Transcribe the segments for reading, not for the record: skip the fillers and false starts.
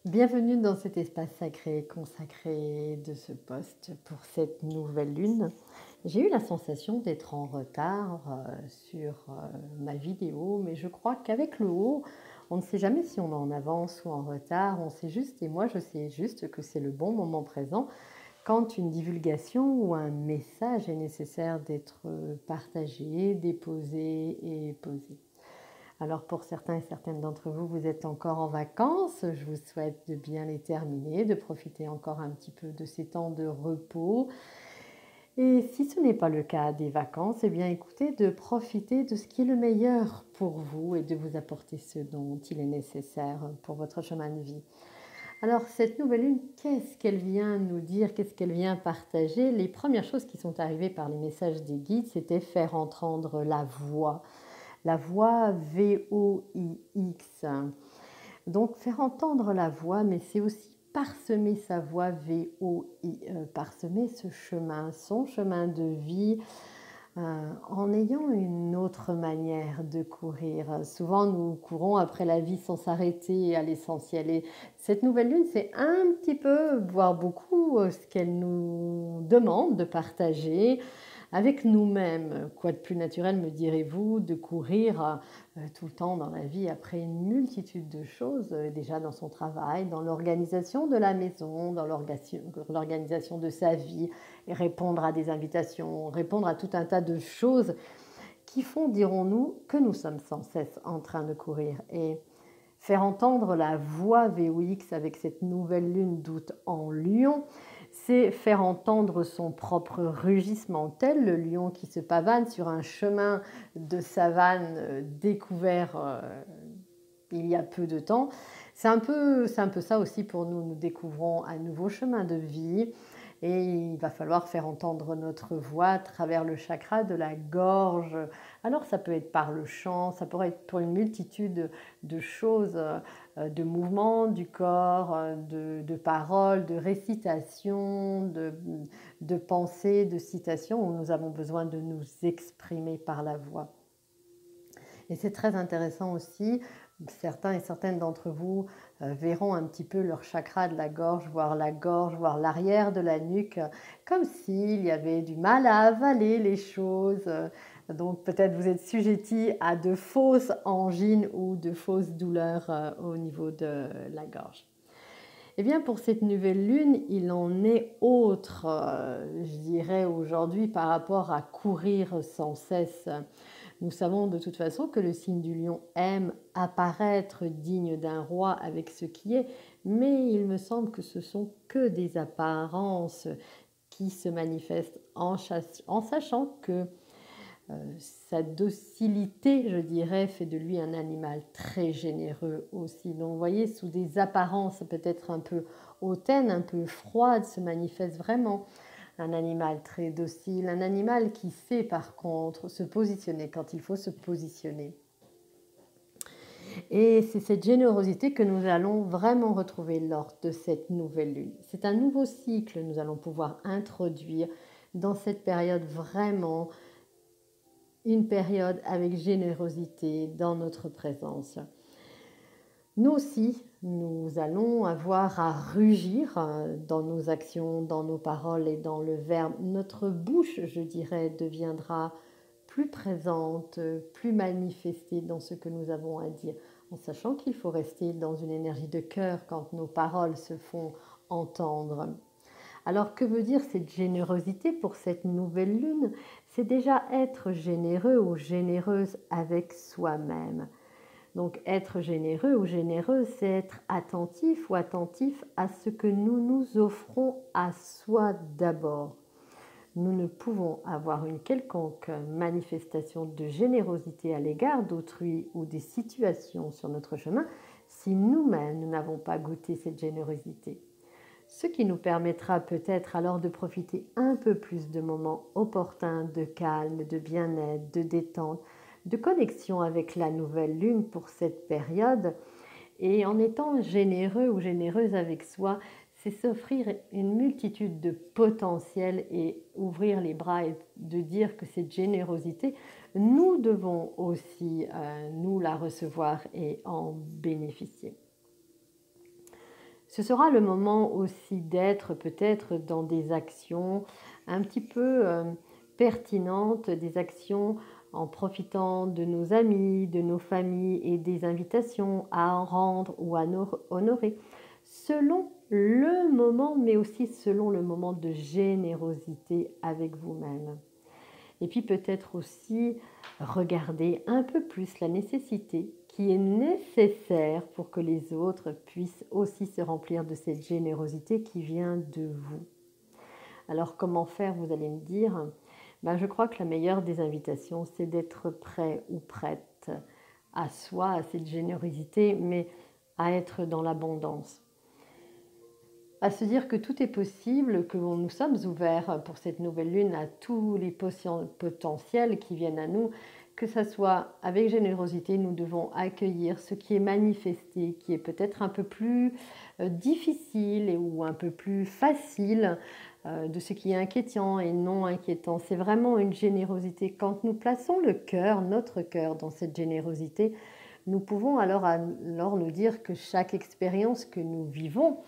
Bienvenue dans cet espace sacré consacré de ce poste pour cette nouvelle lune. J'ai eu la sensation d'être en retard sur ma vidéo, mais je crois qu'avec le haut, on ne sait jamais si on est en avance ou en retard. On sait juste, et moi je sais juste que c'est le bon moment présent quand une divulgation ou un message est nécessaire d'être partagé, déposé et posé. Alors pour certains et certaines d'entre vous, vous êtes encore en vacances. Je vous souhaite de bien les terminer, de profiter encore un petit peu de ces temps de repos. Et si ce n'est pas le cas des vacances, eh bien écoutez, de profiter de ce qui est le meilleur pour vous et de vous apporter ce dont il est nécessaire pour votre chemin de vie. Alors cette nouvelle lune, qu'est-ce qu'elle vient nous dire? Qu'est-ce qu'elle vient partager? Les premières choses qui sont arrivées par les messages des guides, c'était faire entendre la voix VOIX. Donc faire entendre la voix, mais c'est aussi parsemer sa voix VOI, parsemer ce chemin, son chemin de vie, en ayant une autre manière de courir. Souvent, nous courons après la vie sans s'arrêter à l'essentiel. Et cette nouvelle lune, c'est un petit peu, voire beaucoup, ce qu'elle nous demande de partager avec nous-mêmes. Quoi de plus naturel, me direz-vous, de courir tout le temps dans la vie après une multitude de choses, déjà dans son travail, dans l'organisation de la maison, dans l'organisation de sa vie, et répondre à des invitations, répondre à tout un tas de choses qui font, dirons-nous, que nous sommes sans cesse en train de courir. Et faire entendre la voix VOX avec cette nouvelle lune d'août en lion, c'est faire entendre son propre rugissement, tel le lion qui se pavane sur un chemin de savane découvert il y a peu de temps. C'est un peu ça aussi pour nous. Nous découvrons un nouveau chemin de vie et il va falloir faire entendre notre voix à travers le chakra de la gorge. Alors ça peut être par le chant, ça pourrait être pour une multitude de choses, de mouvements du corps, de paroles, de récitations, de pensées, de citations où nous avons besoin de nous exprimer par la voix. Et c'est très intéressant aussi, certains et certaines d'entre vous verront un petit peu leur chakra de la gorge, voire l'arrière de la nuque, comme s'il y avait du mal à avaler les choses. Donc peut-être vous êtes sujetti à de fausses angines ou de fausses douleurs au niveau de la gorge. Eh bien, pour cette nouvelle lune, il en est autre, je dirais aujourd'hui, par rapport à courir sans cesse. Nous savons de toute façon que le signe du lion aime apparaître digne d'un roi avec ce qui est, mais il me semble que ce sont que des apparences qui se manifestent en sachant que sa docilité, je dirais, fait de lui un animal très généreux aussi. Donc vous voyez, sous des apparences peut-être un peu hautaines, un peu froides, se manifeste vraiment un animal très docile, un animal qui sait par contre se positionner quand il faut se positionner. Et c'est cette générosité que nous allons vraiment retrouver lors de cette nouvelle lune. C'est un nouveau cycle que nous allons pouvoir introduire dans cette période, vraiment une période avec générosité dans notre présence. Nous aussi, nous allons avoir à rugir dans nos actions, dans nos paroles et dans le verbe. Notre bouche, je dirais, deviendra plus présente, plus manifestée dans ce que nous avons à dire, en sachant qu'il faut rester dans une énergie de cœur quand nos paroles se font entendre. Alors que veut dire cette générosité pour cette nouvelle lune? C'est déjà être généreux ou généreuse avec soi-même. Donc être généreux ou généreuse, c'est être attentif ou attentif à ce que nous nous offrons à soi d'abord. Nous ne pouvons avoir une quelconque manifestation de générosité à l'égard d'autrui ou des situations sur notre chemin si nous-mêmes nous n'avons pas goûté cette générosité. Ce qui nous permettra peut-être alors de profiter un peu plus de moments opportuns de calme, de bien-être, de détente, de connexion avec la nouvelle lune pour cette période. Et en étant généreux ou généreuse avec soi, c'est s'offrir une multitude de potentiels et ouvrir les bras et de dire que cette générosité, nous devons aussi nous la recevoir et en bénéficier. Ce sera le moment aussi d'être peut-être dans des actions un petit peu pertinentes, des actions en profitant de nos amis, de nos familles et des invitations à en rendre ou à honorer, selon le moment, mais aussi selon le moment de générosité avec vous-même. Et puis peut-être aussi regarder un peu plus la nécessité qui est nécessaire pour que les autres puissent aussi se remplir de cette générosité qui vient de vous. Alors comment faire, vous allez me dire? Je crois que la meilleure des invitations, c'est d'être prêt ou prête à soi, à cette générosité, mais à être dans l'abondance. À se dire que tout est possible, que nous sommes ouverts pour cette nouvelle lune à tous les potentiels qui viennent à nous, que ce soit avec générosité, nous devons accueillir ce qui est manifesté, qui est peut-être un peu plus difficile ou un peu plus facile, de ce qui est inquiétant et non inquiétant. C'est vraiment une générosité. Quand nous plaçons le cœur, notre cœur dans cette générosité, nous pouvons alors nous dire que chaque expérience que nous vivons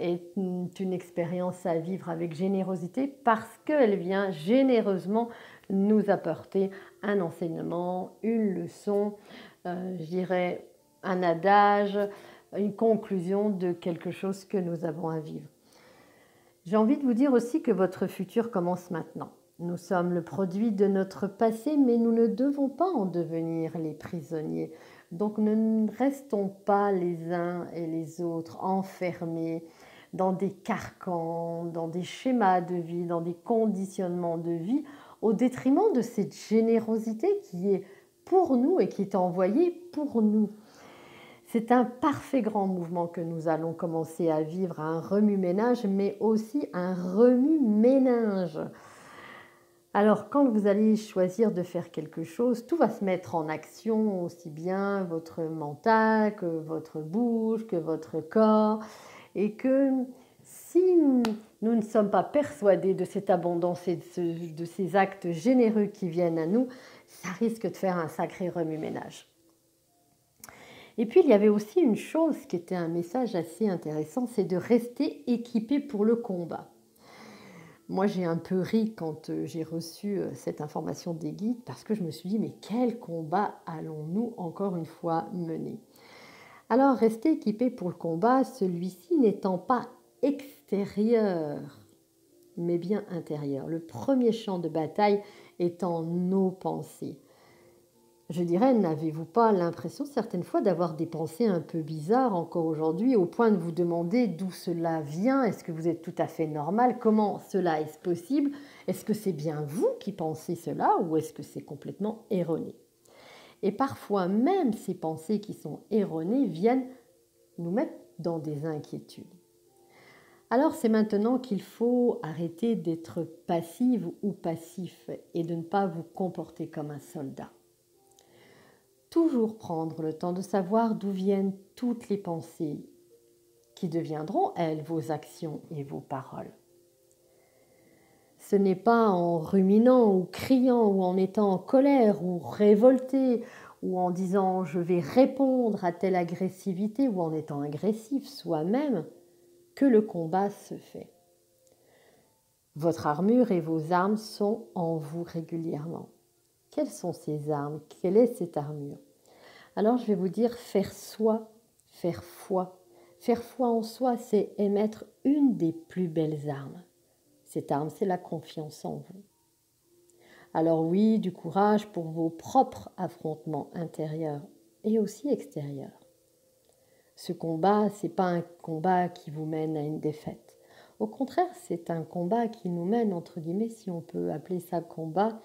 est une expérience à vivre avec générosité parce qu'elle vient généreusement nous apporter un enseignement, une leçon, je dirais un adage, une conclusion de quelque chose que nous avons à vivre. J'ai envie de vous dire aussi que votre futur commence maintenant. Nous sommes le produit de notre passé, mais nous ne devons pas en devenir les prisonniers. Donc ne restons pas les uns et les autres enfermés dans des carcans, dans des schémas de vie, dans des conditionnements de vie, au détriment de cette générosité qui est pour nous et qui est envoyée pour nous. C'est un parfait grand mouvement que nous allons commencer à vivre, un remue-ménage, mais aussi un remue-ménage. Alors, quand vous allez choisir de faire quelque chose, tout va se mettre en action, aussi bien votre mental que votre bouche, que votre corps, et que si nous ne sommes pas persuadés de cette abondance et de ces actes généreux qui viennent à nous, ça risque de faire un sacré remue-ménage. Et puis, il y avait aussi une chose qui était un message assez intéressant, c'est de rester équipé pour le combat. Moi, j'ai un peu ri quand j'ai reçu cette information des guides parce que je me suis dit, mais quel combat allons-nous encore une fois mener? Alors, rester équipé pour le combat, celui-ci n'étant pas extérieur, mais bien intérieur. Le premier champ de bataille étant nos pensées. Je dirais, n'avez-vous pas l'impression certaines fois d'avoir des pensées un peu bizarres encore aujourd'hui, au point de vous demander d'où cela vient? Est-ce que vous êtes tout à fait normal? Comment cela est possible? Est-ce que c'est bien vous qui pensez cela ou est-ce que c'est complètement erroné? Et parfois même ces pensées qui sont erronées viennent nous mettre dans des inquiétudes. Alors c'est maintenant qu'il faut arrêter d'être passive ou passif et de ne pas vous comporter comme un soldat. Toujours prendre le temps de savoir d'où viennent toutes les pensées qui deviendront, elles, vos actions et vos paroles. Ce n'est pas en ruminant ou criant ou en étant en colère ou révolté ou en disant je vais répondre à telle agressivité ou en étant agressif soi-même que le combat se fait. Votre armure et vos armes sont en vous régulièrement. Quelles sont ces armes? Quelle est cette armure? Alors je vais vous dire faire soi, faire foi. Faire foi en soi, c'est émettre une des plus belles armes. Cette arme, c'est la confiance en vous. Alors oui, du courage pour vos propres affrontements intérieurs et aussi extérieurs. Ce combat, ce n'est pas un combat qui vous mène à une défaite. Au contraire, c'est un combat qui nous mène, entre guillemets, si on peut appeler ça combat,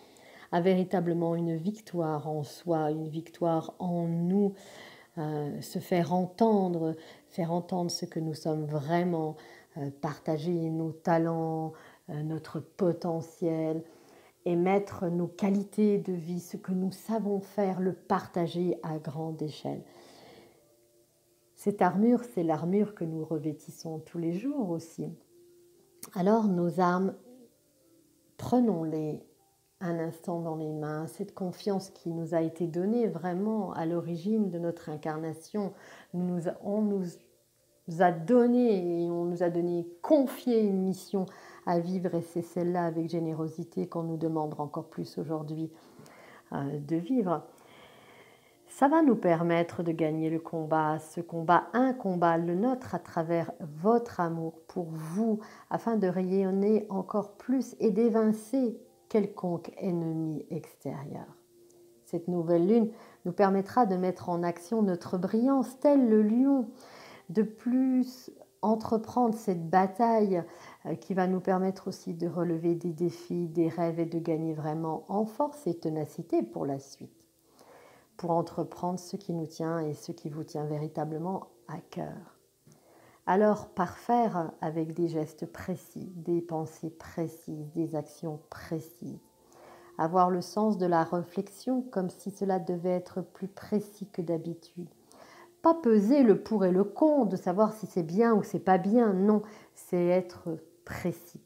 à véritablement une victoire en soi, une victoire en nous, se faire entendre ce que nous sommes vraiment, partager nos talents, notre potentiel et mettre nos qualités de vie, ce que nous savons faire, le partager à grande échelle. Cette armure, c'est l'armure que nous revêtissons tous les jours aussi. Alors nos armes, prenons-les un instant dans les mains, cette confiance qui nous a été donnée vraiment à l'origine de notre incarnation. On nous a donné et on nous a donné, confié une mission à vivre et c'est celle-là avec générosité qu'on nous demande encore plus aujourd'hui de vivre. Ça va nous permettre de gagner le combat, ce combat, un combat, le nôtre, à travers votre amour pour vous, afin de rayonner encore plus et d'évincer quelconque ennemi extérieur. Cette nouvelle lune nous permettra de mettre en action notre brillance, tel le lion, de plus entreprendre cette bataille qui va nous permettre aussi de relever des défis, des rêves et de gagner vraiment en force et ténacité pour la suite, pour entreprendre ce qui nous tient et ce qui vous tient véritablement à cœur. Alors, par faire avec des gestes précis, des pensées précises, des actions précises, avoir le sens de la réflexion comme si cela devait être plus précis que d'habitude. Pas peser le pour et le contre, de savoir si c'est bien ou c'est pas bien, non, c'est être précis.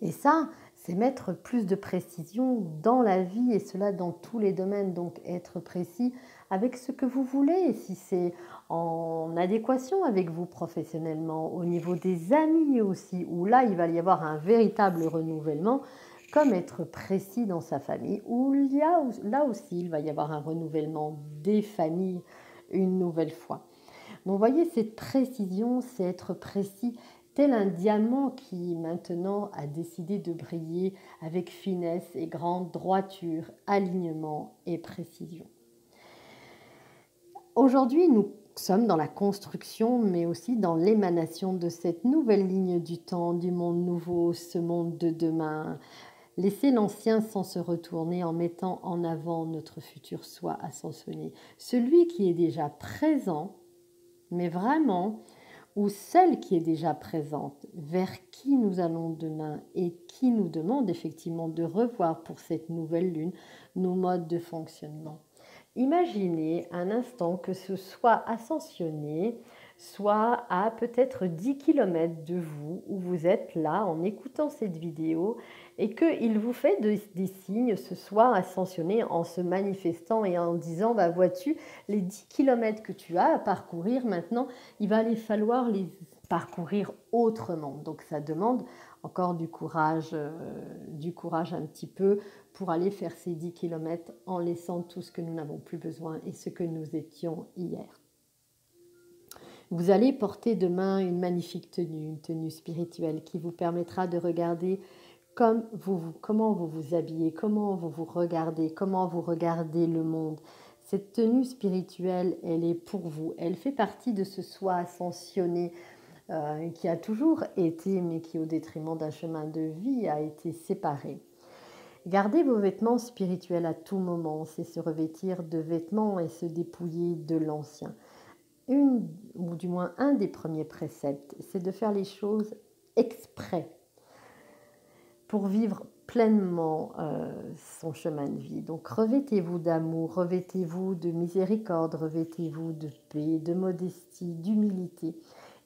Et ça, c'est mettre plus de précision dans la vie et cela dans tous les domaines, donc être précis avec ce que vous voulez, si c'est en adéquation avec vous professionnellement, au niveau des amis aussi, où là il va y avoir un véritable renouvellement, comme être précis dans sa famille, où là aussi il va y avoir un renouvellement des familles une nouvelle fois. Donc vous voyez, cette précision, c'est être précis, tel un diamant qui maintenant a décidé de briller avec finesse et grande droiture, alignement et précision. Aujourd'hui, nous sommes dans la construction, mais aussi dans l'émanation de cette nouvelle ligne du temps, du monde nouveau, ce monde de demain. Laisser l'ancien sans se retourner en mettant en avant notre futur soi ascensionné. Celui qui est déjà présent, mais vraiment, ou celle qui est déjà présente, vers qui nous allons demain et qui nous demande effectivement de revoir pour cette nouvelle lune nos modes de fonctionnement. Imaginez un instant que ce soit ascensionné, soit à peut-être 10 km de vous, où vous êtes là en écoutant cette vidéo et qu'il vous fait des signes, ce soit ascensionné en se manifestant et en disant bah, vois-tu, les 10 km que tu as à parcourir maintenant, il va aller falloir les parcourir autrement. Donc ça demande encore du courage un petit peu pour aller faire ces 10 km en laissant tout ce que nous n'avons plus besoin et ce que nous étions hier. Vous allez porter demain une magnifique tenue, une tenue spirituelle qui vous permettra de regarder comment vous vous habillez, comment vous vous regardez le monde. Cette tenue spirituelle, elle est pour vous, elle fait partie de ce soi ascensionné qui a toujours été, mais qui au détriment d'un chemin de vie a été séparé. Gardez vos vêtements spirituels à tout moment, c'est se revêtir de vêtements et se dépouiller de l'ancien. Ou du moins un des premiers préceptes, c'est de faire les choses exprès pour vivre pleinement son chemin de vie. Donc revêtez-vous d'amour, revêtez-vous de miséricorde, revêtez-vous de paix, de modestie, d'humilité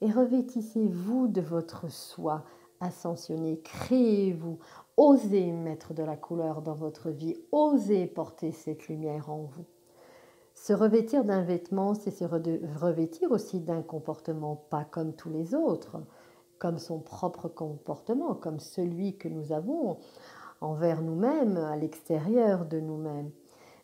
et revêtissez-vous de votre soi ascensionné, créez-vous, osez mettre de la couleur dans votre vie, osez porter cette lumière en vous. Se revêtir d'un vêtement, c'est se revêtir aussi d'un comportement pas comme tous les autres, comme son propre comportement, comme celui que nous avons envers nous-mêmes, à l'extérieur de nous-mêmes.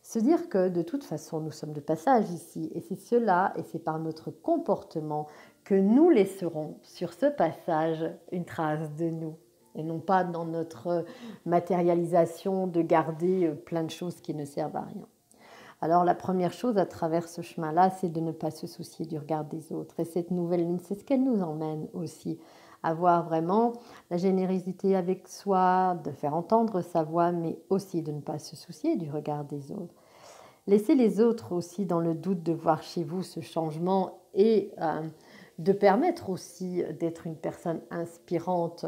Se dire que de toute façon, nous sommes de passage ici, et c'est cela, et c'est par notre comportement que nous laisserons sur ce passage une trace de nous, et non pas dans notre matérialisation de garder plein de choses qui ne servent à rien. Alors la première chose à travers ce chemin-là, c'est de ne pas se soucier du regard des autres. Et cette nouvelle lune, c'est ce qu'elle nous emmène aussi, à avoir vraiment la générosité avec soi, de faire entendre sa voix, mais aussi de ne pas se soucier du regard des autres. Laissez les autres aussi dans le doute de voir chez vous ce changement et de permettre aussi d'être une personne inspirante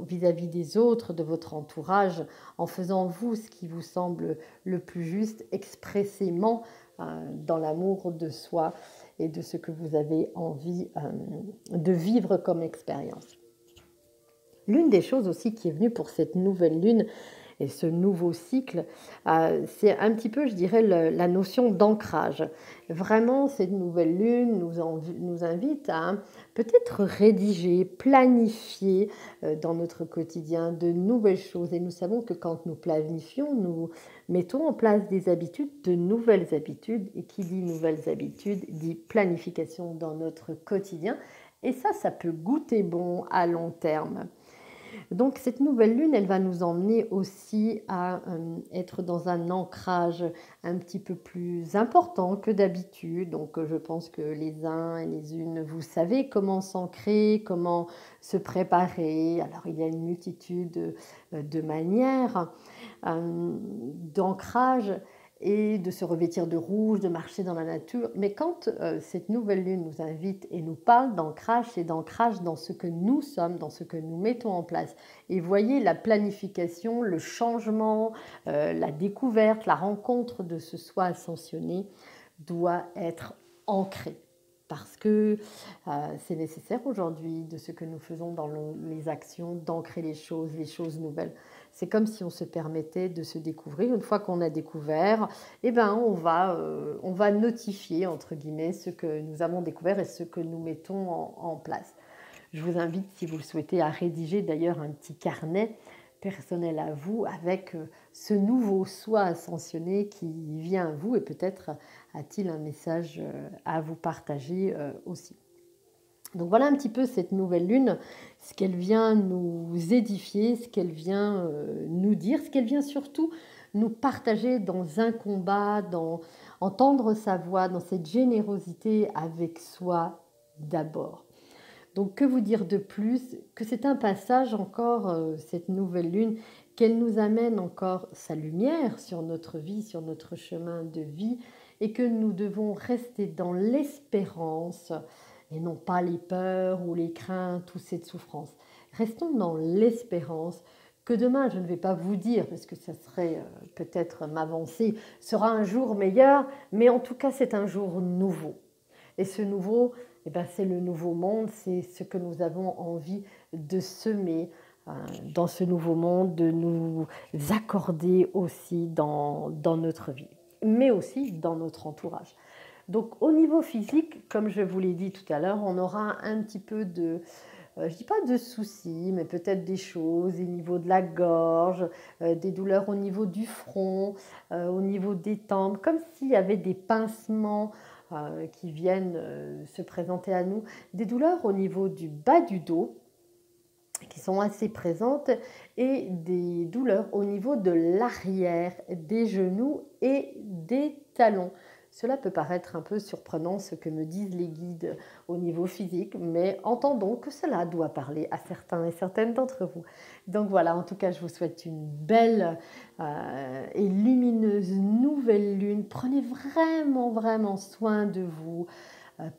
vis-à-vis des autres, de votre entourage, en faisant vous ce qui vous semble le plus juste, expressément dans l'amour de soi et de ce que vous avez envie de vivre comme expérience. L'une des choses aussi qui est venue pour cette nouvelle lune, et ce nouveau cycle, c'est un petit peu, je dirais, la notion d'ancrage. Vraiment, cette nouvelle lune nous invite à peut-être rédiger, planifier dans notre quotidien de nouvelles choses. Et nous savons que quand nous planifions, nous mettons en place des habitudes, de nouvelles habitudes. Et qui dit nouvelles habitudes dit planification dans notre quotidien. Et ça peut goûter bon à long terme. Donc cette nouvelle lune, elle va nous emmener aussi à être dans un ancrage un petit peu plus important que d'habitude. Donc je pense que les uns et les unes, vous savez comment s'ancrer, comment se préparer. Alors il y a une multitude de manières d'ancrage et de se revêtir de rouge, de marcher dans la nature. Mais quand cette nouvelle lune nous invite et nous parle d'ancrage, c'est d'ancrage dans ce que nous sommes, dans ce que nous mettons en place. Et voyez la planification, le changement, la découverte, la rencontre de ce soi ascensionné doit être ancrée. Parce que c'est nécessaire aujourd'hui de ce que nous faisons dans les actions, d'ancrer les choses nouvelles. C'est comme si on se permettait de se découvrir. Une fois qu'on a découvert, eh ben, on va notifier, entre guillemets, ce que nous avons découvert et ce que nous mettons en place. Je vous invite, si vous le souhaitez, à rédiger d'ailleurs un petit carnet personnel à vous avec ce nouveau soi ascensionné qui vient à vous et peut-être a-t-il un message à vous partager aussi. Donc voilà un petit peu cette nouvelle lune, ce qu'elle vient nous édifier, ce qu'elle vient nous dire, ce qu'elle vient surtout nous partager dans un combat, dans entendre sa voix, dans cette générosité avec soi d'abord. Donc que vous dire de plus que c'est un passage encore, cette nouvelle lune, qu'elle nous amène encore sa lumière sur notre vie, sur notre chemin de vie, et que nous devons rester dans l'espérance et non pas les peurs ou les craintes ou cette souffrance. Restons dans l'espérance que demain, je ne vais pas vous dire, parce que ça serait peut-être m'avancer, sera un jour meilleur, mais en tout cas c'est un jour nouveau. Et ce nouveau, eh ben, c'est le nouveau monde, c'est ce que nous avons envie de semer dans ce nouveau monde, de nous accorder aussi dans notre vie, mais aussi dans notre entourage. Donc au niveau physique, comme je vous l'ai dit tout à l'heure, on aura un petit peu de, je ne dis pas de soucis, mais peut-être des choses au niveau de la gorge, des douleurs au niveau du front, au niveau des tempes, comme s'il y avait des pincements qui viennent se présenter à nous, des douleurs au niveau du bas du dos qui sont assez présentes et des douleurs au niveau de l'arrière des genoux et des talons. Cela peut paraître un peu surprenant ce que me disent les guides au niveau physique, mais entendons que cela doit parler à certains et certaines d'entre vous. Donc voilà, en tout cas, je vous souhaite une belle et lumineuse nouvelle lune. Prenez vraiment soin de vous.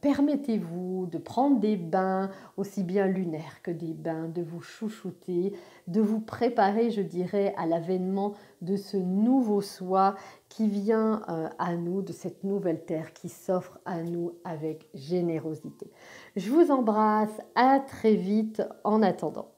Permettez-vous de prendre des bains aussi bien lunaires que des bains, de vous chouchouter, de vous préparer, je dirais, à l'avènement de ce nouveau soi qui vient à nous, de cette nouvelle terre qui s'offre à nous avec générosité. Je vous embrasse, à très vite en attendant.